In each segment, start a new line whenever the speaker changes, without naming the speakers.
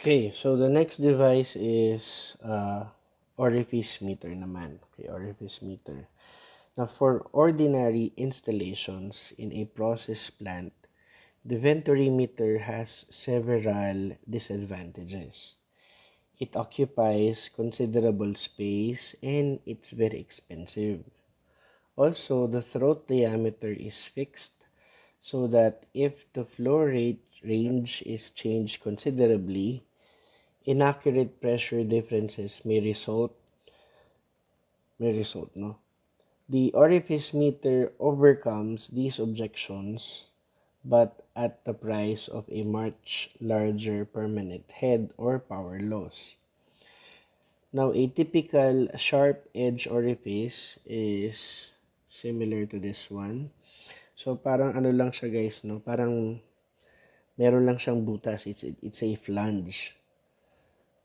Okay, so the next device is orifice meter naman. Okay, orifice meter. Now, for ordinary installations in a process plant, the venturi meter has several disadvantages. It occupies considerable space and it's very expensive. Also, the throat diameter is fixed so that if the flow rate range is changed considerably, inaccurate pressure differences may result, no? The orifice meter overcomes these objections, but at the price of a much larger permanent head or power loss. Now, a typical sharp edge orifice is similar to this one. So, parang ano lang siya guys, no? Parang meron lang siyang butas. It's a flange.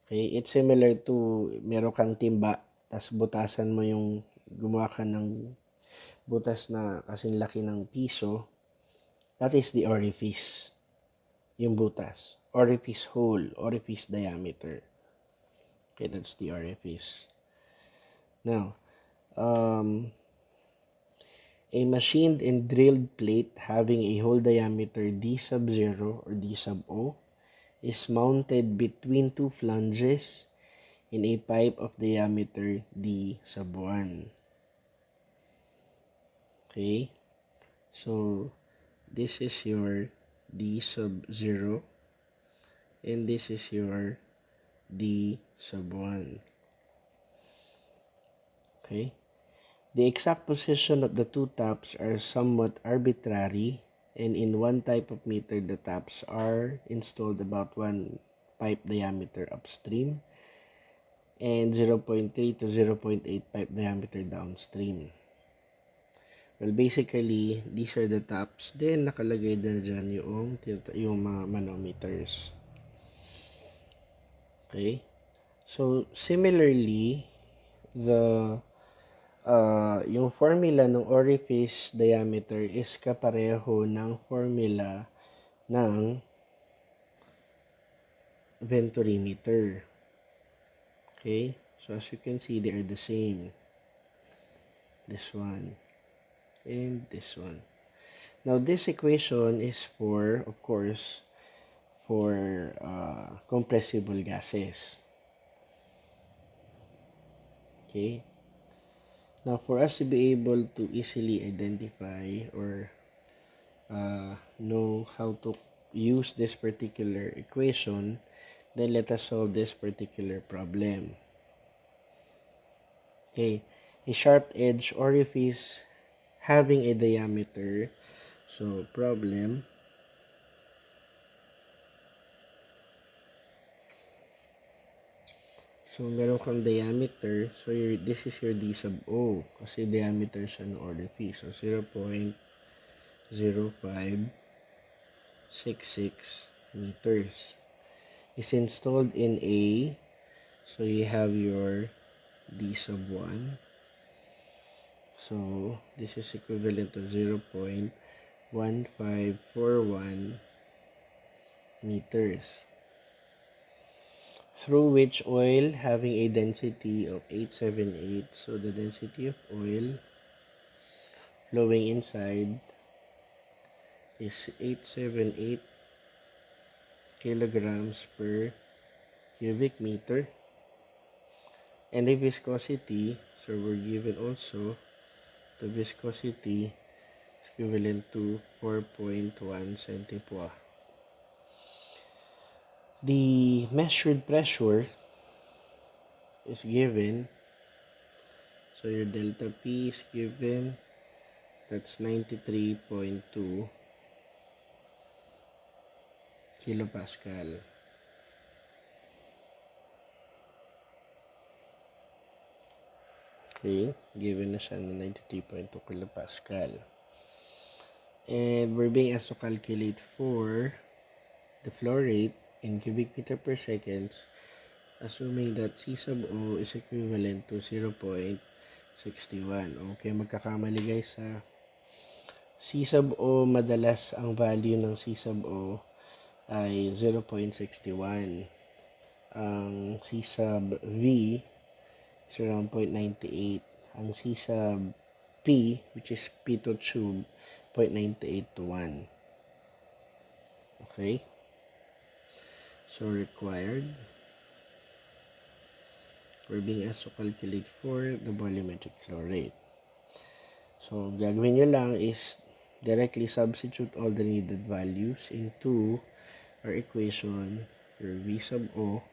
Okay? It's similar to meron kang timba, tas butasan mo yung gumawa ka ng butas na kasing laki ng piso. That is the orifice. Yung butas. Orifice hole, orifice diameter. Okay, that's the orifice. Now, a machined and drilled plate having a hole diameter d sub 0 or d sub o is mounted between two flanges in a pipe of diameter d sub 1. Okay, so this is your d sub 0 and this is your d sub 1. Okay, the exact position of the two taps are somewhat arbitrary, and in one type of meter the taps are installed about one pipe diameter upstream and 0.3 to 0.8 pipe diameter downstream. Well, basically, these are the taps. Then, nakalagay na dyan yung mga manometers. Okay? So, similarly, yung formula ng orifice diameter is kapareho ng formula ng venturimeter. Okay? So, as you can see, they are the same. This one and this one. Now, this equation is for, of course, for compressible gases. Okay? Now, for us to be able to easily identify or know how to use this particular equation, then let us solve this particular problem. Okay, a sharp edge orifice having a diameter. So, problem. So, meron kang diameter. So, this is your D sub O. Kasi diameter siya ng orifice. So, 0.0566 meters. Is installed in A. So, you have your D sub 1. So, this is equivalent to 0.1541 meters. Through which oil having a density of 878. So, the density of oil flowing inside is 878 kilograms per cubic meter. And the viscosity, so we're given also the viscosity is equivalent to 4.1 centipoise. The measured pressure is given, so your delta P is given, that's 93.2 kilopascal. Okay, given na siya na 93.2 kilopascal. And we're being asked to calculate for the flow rate in cubic meter per second, assuming that C sub O is equivalent to 0.61. Okay, magkakamali guys ha. C sub O, madalas ang value ng C sub O ay 0.61. Ang C sub V is around 0.98. Ang C sub P, which is pitot tube, 0.98 to 1. Okay? So, required we're being asked to calculate for the volumetric flow rate. So, gagawin nyo lang is directly substitute all the needed values into our equation where V sub O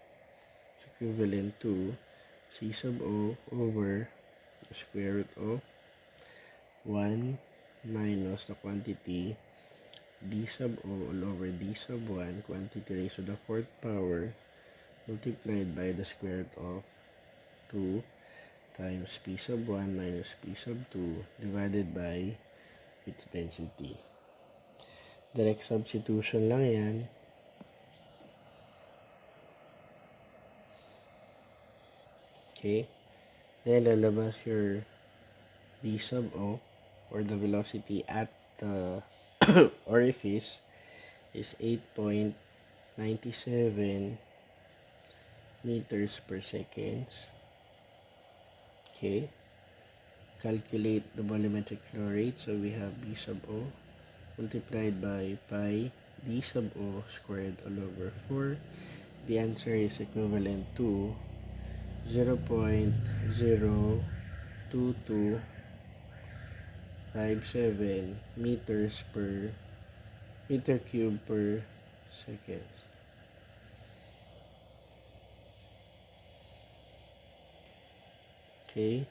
is equivalent to C sub O over the square root of 1 minus the quantity D sub O all over D sub 1 quantity raised to the 4th power multiplied by the square root of 2 times P sub 1 minus P sub 2 divided by its density. Direct substitution lang yan. Okay. Then, lalabas your V sub O or the velocity at the orifice is 8.97 meters per second. Okay. Calculate the volumetric flow rate. So, we have V sub O multiplied by pi D sub O squared all over 4. The answer is equivalent to 0.02257 meters per meter cube per second. Okay.